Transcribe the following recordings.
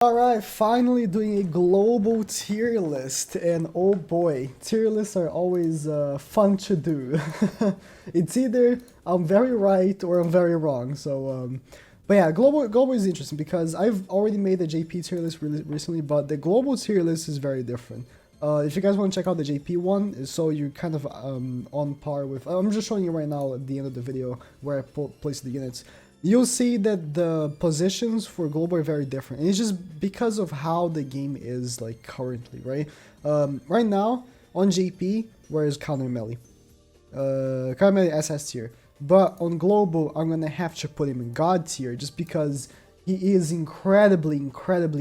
Alright, finally doing a global tier list, and oh boy, tier lists are always fun to do. It's either I'm very right or I'm very wrong, but yeah, global is interesting because I've already made the JP tier list recently, but the global tier list is very different. If you guys want to check out the JP one, so you're kind of on par with, I'm just showing you right now at the end of the video where I place the units. You'll see that the positions for global are very different, and it's just because of how the game is like currently, right? Right now on JP, where is Counter Melee? Counter Melee SS tier, but on global, I'm gonna have to put him in God tier just because he is incredibly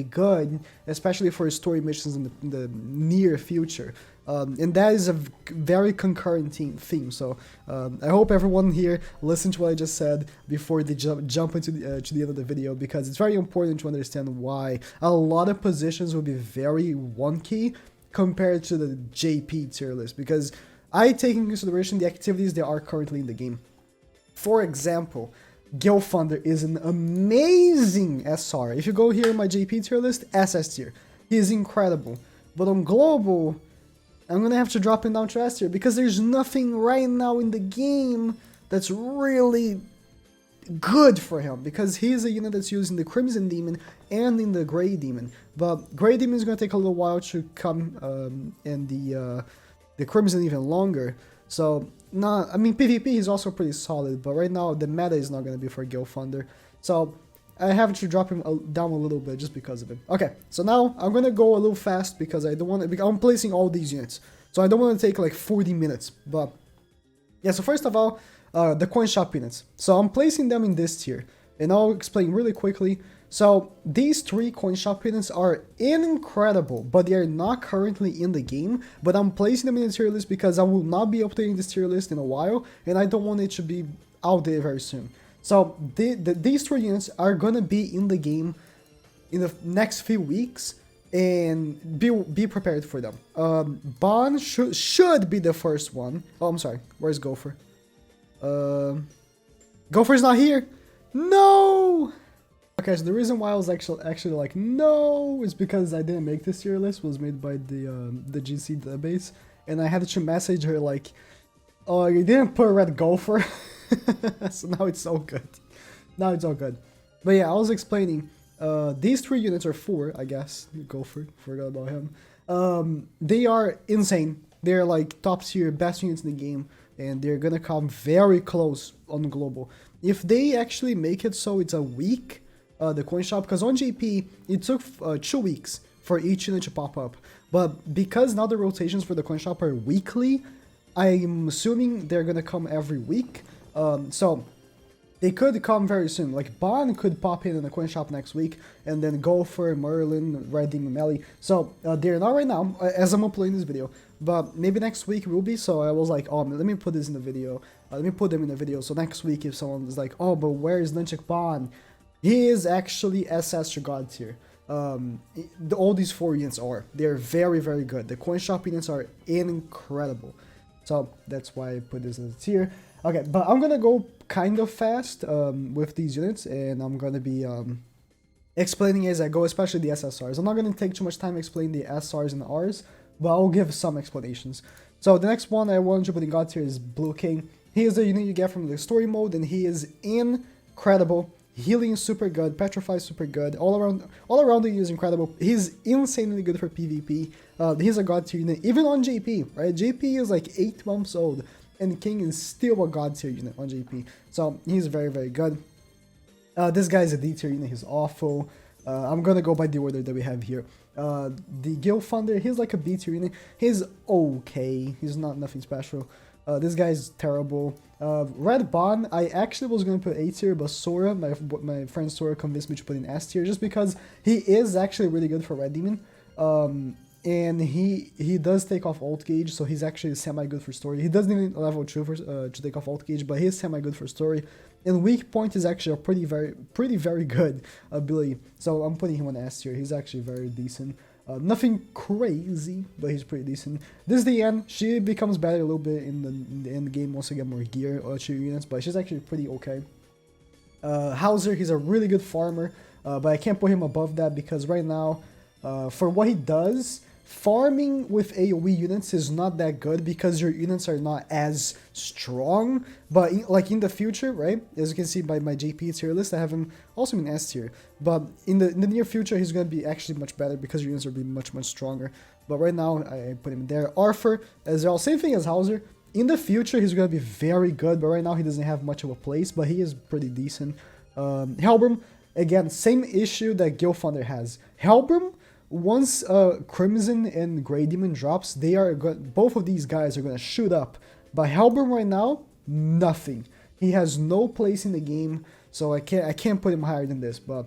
good, especially for story missions in the near future. And that is a very concurrent theme. So I hope everyone here listened to what I just said before they jump into to the end of the video, because it's very important to understand why a lot of positions will be very wonky compared to the JP tier list, because I take into consideration the activities that are currently in the game. For example, Gilfunder is an amazing SR. If you go here in my JP tier list, SS tier. He is incredible. But on global, I'm gonna have to drop him down to S tier because there's nothing right now in the game that's really good for him, because he's a unit that's used in the Crimson Demon and in the Grey Demon. But Grey Demon is gonna take a little while to come, and the Crimson even longer. So, I mean, PvP is also pretty solid, but right now the meta is not going to be for Gilfunder. So, I have to drop him down a little bit just because of it. Okay, so now I'm going to go a little fast because I don't want to, I'm placing all these units. So I don't want to take like 40 minutes, but yeah, so first of all, the coin shop units. So I'm placing them in this tier, and I'll explain really quickly. So these three coin shop units are incredible, but they are not currently in the game. But I'm placing them in the tier list because I will not be updating this tier list in a while, and I don't want it to be out there very soon. So these three units are gonna be in the game in the next few weeks, and be prepared for them. Bond should be the first one. Oh, I'm sorry. Where's Gopher? Gopher's not here. No. Okay, so the reason why I was actually like no is because I didn't make this tier list. It was made by the GC database, and I had to message her like, "Oh, you didn't put red Gopher." So now it's all good. Now it's all good. But yeah, I was explaining. These three units are four, I guess. Gopher, forgot about him. They are insane. They're like top tier, best units in the game, and they're gonna come very close on global. If they actually make it so it's a week. The coin shop, because on JP it took 2 weeks for each unit to pop up, but because now the rotations for the coin shop are weekly, I'm assuming they're gonna come every week. So they could come very soon. Like Bond could pop in the coin shop next week, and then Gopher, Merlin, Red Demon, Melee. So they're not right now as I'm uploading this video, but maybe next week will be. So I was like, oh, let me put this in the video. Let me put them in the video. So next week, if someone is like, oh, but where is Nunchuk Bond? He is actually SS to God tier. All these four units are. They're very good. The coin shop units are incredible. So that's why I put this in the tier. Okay, but I'm gonna go kind of fast with these units, and I'm gonna be explaining as I go, especially the SSRs. I'm not gonna take too much time explaining the SRs and the Rs, but I'll give some explanations. So the next one I want to put in God tier is Blue King. He is a unit you get from the story mode, and he is incredible. Healing is super good, Petrify is super good, all around he is incredible. He's insanely good for PvP. He's a god tier unit, even on JP, right? JP is like 8 months old, and King is still a god tier unit on JP. So he's very good. This guy is a D tier unit, he's awful. I'm gonna go by the order that we have here. The Gilfunder, he's like a B tier unit. He's okay, he's nothing special. This guy's terrible. Red Bond, I actually was going to put A tier, but Sora, my friend Sora convinced me to put in S tier just because he is actually really good for Red Demon. And he does take off ult gauge, so he's actually semi-good for story. He doesn't need level 2 to take off ult gauge, but he's semi-good for story. And weak point is actually a pretty very good ability. So I'm putting him on S tier. He's actually very decent. Nothing crazy, but he's pretty decent. This is the end. She becomes better a little bit in the end game once I get more gear or 2 units, but she's actually pretty okay. Hauser, he's a really good farmer. but I can't put him above that because right now, for what he does, farming with AoE units is not that good because your units are not as strong, but like in the future, right, as you can see by my JP tier list, I have him also in S tier, but in the near future he's going to be actually much better because your units will be much stronger. But right now I put him there. Arthur as well, same thing as Hauser. In the future he's going to be very good, but right now he doesn't have much of a place, but he is pretty decent. Helbram, again, same issue that Gilthunder has. Helbram, once Crimson and Grey Demon drops, they are both of these guys are gonna shoot up. But Helbram right now, nothing. He has no place in the game, so I can't put him higher than this. But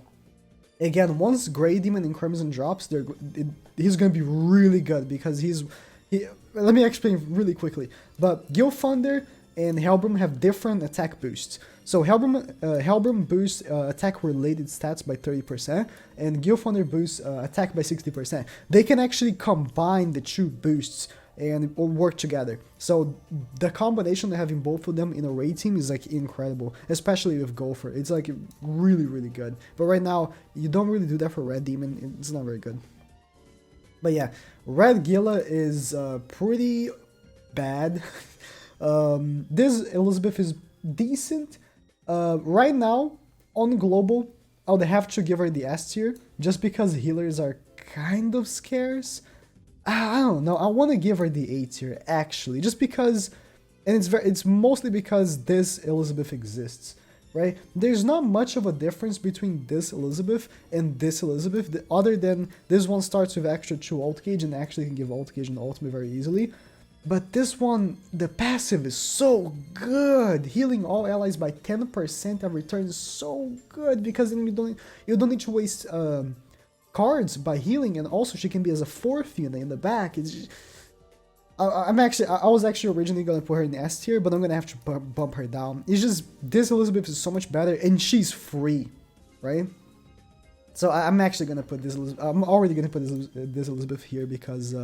again, once Grey Demon and Crimson drops, he's gonna be really good because let me explain really quickly. But Gilthunder and Helbram have different attack boosts. So Helbram boosts attack-related stats by 30%, and Gilthunder boosts attack by 60%. They can actually combine the two boosts and work together. So the combination of having both of them in a raid team is like incredible, especially with Gopher. It's like really good. But right now, you don't really do that for Red Demon. It's not very good. But yeah, Red Gila is pretty bad. This Elizabeth is decent. Right now, on global, I would have to give her the S tier, just because healers are kind of scarce. I don't know, I want to give her the A tier, actually, just because, and it's mostly because this Elizabeth exists, right? There's not much of a difference between this Elizabeth and this Elizabeth, other than this one starts with extra 2 ult gauge and actually can give ult gauge and ultimate very easily. But this one, the passive is so good. Healing all allies by 10% of return is so good because then you don't need to waste cards by healing, and also she can be as a 4th unit in the back. It's just, I was actually originally gonna put her in S tier, but I'm gonna have to bump her down. It's just this Elizabeth is so much better, and she's free, right? So I'm actually gonna put this. I'm already gonna put this Elizabeth here because.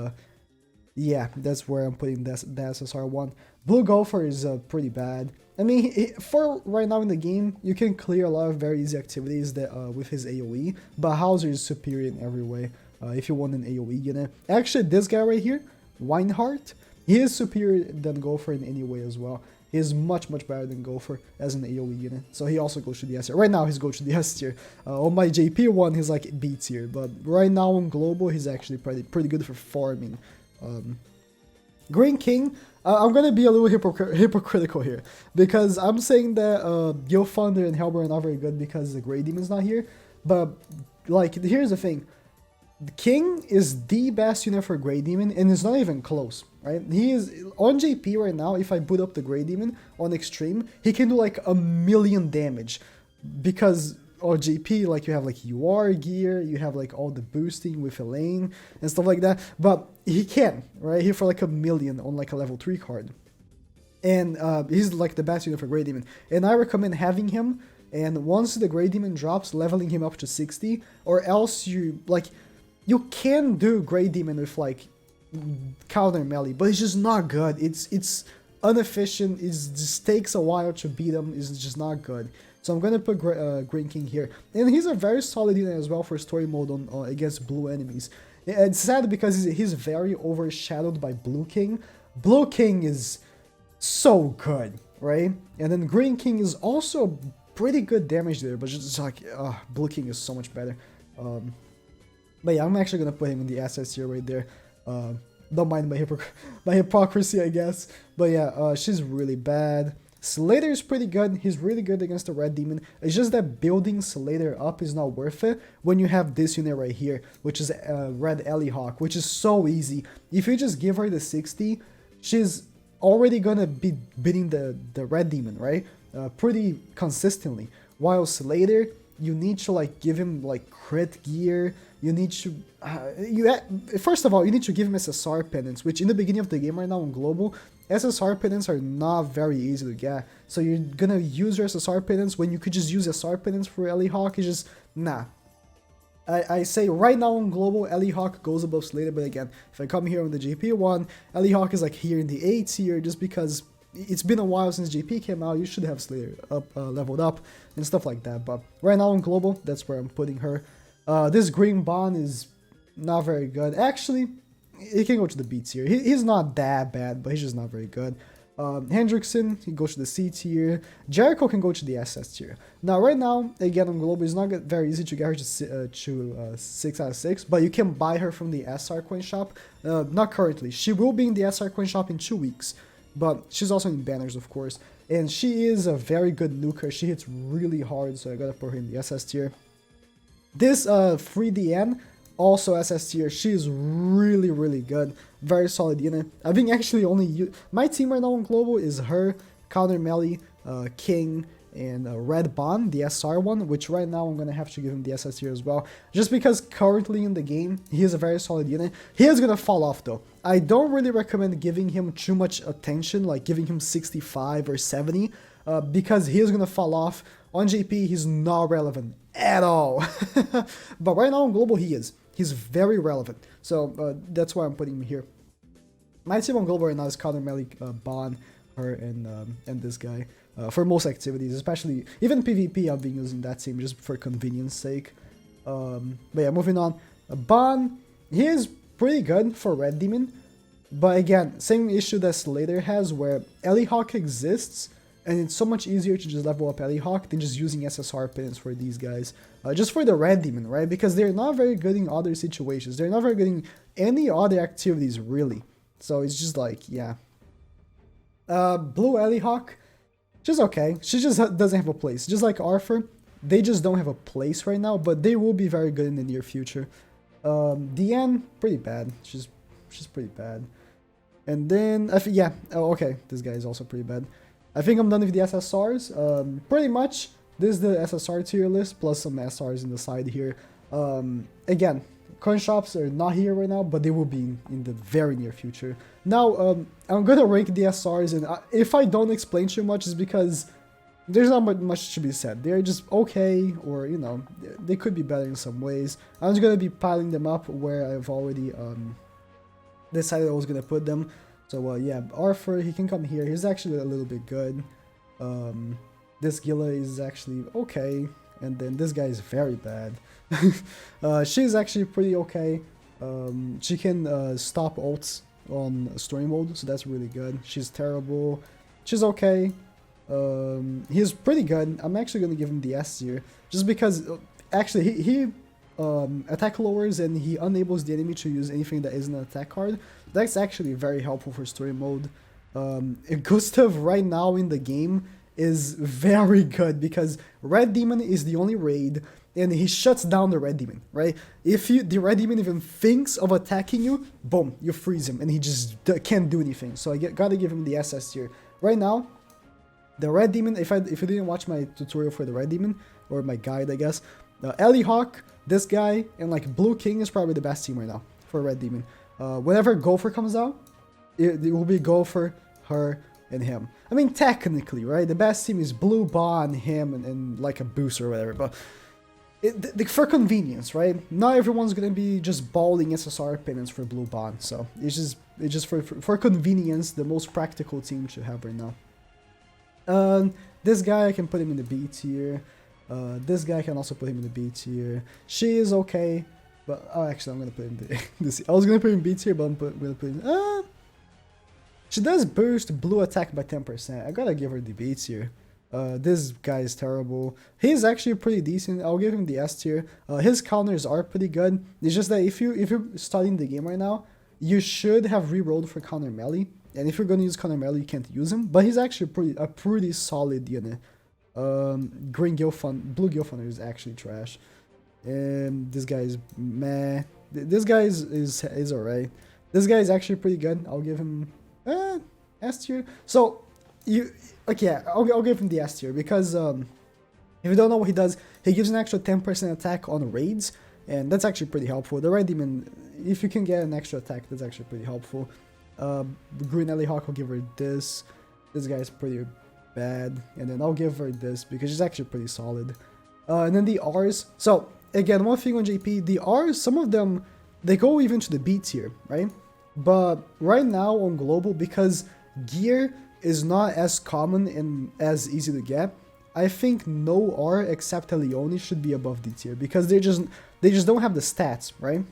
Yeah, that's where I'm putting the SSR one. Blue Gopher is pretty bad. I mean, for right now in the game, you can clear a lot of very easy activities that with his AoE, but Hauser is superior in every way if you want an AoE unit. Actually, this guy right here, Weinhardt, he is superior than Gopher in any way as well. He is much better than Gopher as an AoE unit, so he also goes to the S tier. Right now, he's going to the S tier. On my JP one, he's like B tier, but right now on global, he's actually pretty good for farming. Green King, I'm gonna be a little hypocritical here because I'm saying that Gilthunder and Helbram are not very good because the Grey Demon's not here, but like here's the thing, the King is the best unit for Grey Demon and it's not even close, right? He is on JP right now. If I boot up the Grey Demon on extreme, he can do like 1,000,000 damage because on JP, like you have like UR gear, you have like all the boosting with Elaine and stuff like that, but he can, right? Here for like 1,000,000 on like a level 3 card. And he's like the best unit for Grey Demon. And I recommend having him, and once the Grey Demon drops, leveling him up to 60, or else you can do Grey Demon with like counter melee, but it's just not good. It's inefficient, it just takes a while to beat him, it's just not good. So I'm gonna put Green King here, and he's a very solid unit as well for story mode on against blue enemies. It's sad because he's very overshadowed by Blue King. Blue King is so good, right? And then Green King is also pretty good damage there, but just like Blue King is so much better. But yeah, I'm actually gonna put him in the SS tier right there. Don't mind my hypocrisy, I guess. But yeah, she's really bad. Slater is pretty good. He's really good against the Red Demon. It's just that building Slater up is not worth it when you have this unit right here, which is Red Ellie Hawk, which is so easy. If you just give her the 60, she's already gonna be beating the Red Demon, right? Pretty consistently. While Slater, you need to like give him like crit gear. You need to first of all, you need to give him SSR pendants, which in the beginning of the game right now on global, SSR pendants are not very easy to get. So you're gonna use your SSR pendants when you could just use SSR pendants for Ellie Hawk. It's just nah. I say right now on global, Ellie Hawk goes above Slater, but again, if I come here on the GP one, Ellie Hawk is like here in the A tier just because it's been a while since JP came out. You should have Slayer leveled up and stuff like that. But right now on global, that's where I'm putting her. This green Bond is not very good. Actually, he can go to the B tier. He's not that bad, but he's just not very good. Hendrickson, he goes to the C tier. Jericho can go to the SS tier. Now, right now, again, on global, it's not very easy to get her to 6 out of 6, but you can buy her from the SR coin shop. Not currently. She will be in the SR coin shop in 2 weeks, but she's also in banners, of course. And she is a very good nuker. She hits really hard, so I gotta put her in the SS tier. This 3DN, also SS tier, she is really, really good. Very solid unit. I think actually only my team right now on global is her, Counter Melee, King, and Red Bond, the SR one, which right now I'm going to have to give him the SS tier as well. Just because currently in the game, he is a very solid unit. He is going to fall off though. I don't really recommend giving him too much attention, like giving him 65 or 70, because he is going to fall off. On JP, he's not relevant at all. But right now on global, he is. He's very relevant. So that's why I'm putting him here. My team on global right now is Counter Melee, Bond, her, and this guy. For most activities, especially even PvP, I've been using that team just for convenience sake. But yeah, moving on. Bond, he is pretty good for Red Demon. But again, same issue that Slater has, where Ellie Hawk exists, and it's so much easier to just level up Ellie Hawk than just using SSR pins for these guys. Just for the Red Demon, right? Because they're not very good in other situations. They're not very good in any other activities, really. So it's just like, yeah. Blue Ellie Hawk, she's okay. She just doesn't have a place. Just like Arthur, they just don't have a place right now, but they will be very good in the near future. Deanne, pretty bad. She's pretty bad. And then, yeah, oh, okay, this guy is also pretty bad. I think I'm done with the SSRs. Pretty much, this is the SSR tier list, plus some SRs in the side here. Again, coin shops are not here right now, but they will be in the very near future. Now, I'm gonna rank the SRs, and if I don't explain too much, it's because there's not much to be said. They're just okay, or, you know, they could be better in some ways. I'm just gonna be piling them up where I've already decided I was gonna put them. So yeah, Arthur, he can come here. He's actually a little bit good. This Gila is actually okay, and then this guy is very bad. She's actually pretty okay. She can stop ults on story mode, so that's really good. She's terrible. She's okay. He's pretty good. I'm actually gonna give him the S tier, just because actually he attack lowers and he enables the enemy to use anything that isn't an attack card. That's actually very helpful for story mode. Gustav right now in the game is very good because Red Demon is the only raid and he shuts down the Red Demon, right? If the Red Demon even thinks of attacking you, boom, you freeze him and he just can't do anything. So I gotta give him the SS tier. Right now, the Red Demon, if you didn't watch my tutorial for the Red Demon, or my guide I guess, Ellie Hawk, this guy, and like Blue King is probably the best team right now for Red Demon. Whenever Gopher comes out, it will be Gopher, her, and him. I mean, technically, right? The best team is Blue, Bond, him, and like a booster or whatever, but for convenience, right? Not everyone's gonna be just balling SSR payments for Blue Bond, so it's just for convenience, the most practical team to have right now. This guy, I can put him in the B tier. This guy can also put him in the B tier. She is okay, but actually I'm gonna put him in this. I was gonna put him in B tier, but I'm gonna put him. She does boost blue attack by 10%. I gotta give her the B tier. This guy is terrible. He's actually pretty decent. I'll give him the S tier. His counters are pretty good. It's just that if you're studying the game right now, you should have re-rolled for counter melee. And if you're gonna use counter melee, you can't use him. But he's actually a pretty solid unit. Blue Gilfun is actually trash. And this guy is meh. This guy is alright. This guy is actually pretty good. I'll give him S tier. So I'll give him the S tier because if you don't know what he does, he gives an extra 10% attack on raids, and that's actually pretty helpful. The Red Demon, if you can get an extra attack, that's actually pretty helpful. Green Ellie Hawk, I'll give her this. This guy is pretty bad, and then I'll give her this because she's actually pretty solid. And then the R's. So again, one thing on JP, the R's, some of them they go even to the B tier, right? But right now on global, because gear is not as common and as easy to get, I think no R except Leone should be above D tier because they just don't have the stats, right?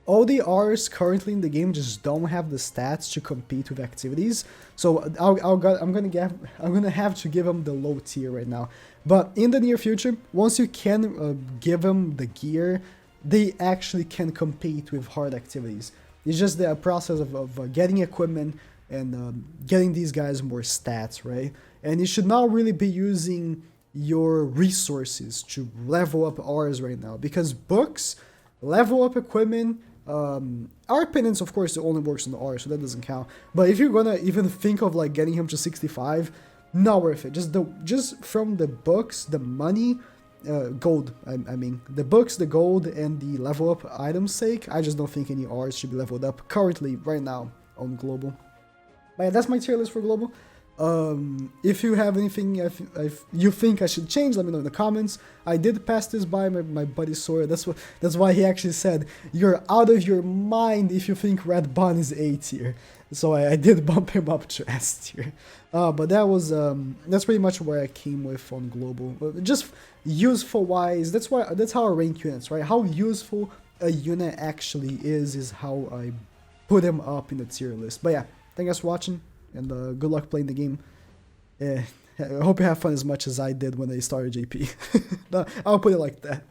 All the R's currently in the game just don't have the stats to compete with activities, so I'm gonna have to give them the low tier right now. But in the near future, once you can give them the gear, they actually can compete with hard activities. It's just the process of getting equipment and getting these guys more stats, right? And you should not really be using your resources to level up R's right now, because books, level up equipment, our penance of course it only works on the R, so that doesn't count. But if you're gonna even think of like getting him to 65, not worth it. Just from the books, the money, gold, I mean, the books, the gold, and the level up items sake, I just don't think any R's should be leveled up currently, right now, on global. But yeah, that's my tier list for global. If you have anything if you think I should change, let me know in the comments. I did pass this by my buddy Sawyer. That's why he actually said, you're out of your mind if you think Red Bond is A tier. So I did bump him up to S tier. But that was that's pretty much where I came with on global. Just useful wise, that's how I rank units, right? How useful a unit actually is how I put him up in the tier list. But yeah, thank you guys for watching, and good luck playing the game. I hope you have fun as much as I did when I started JP. I'll put it like that.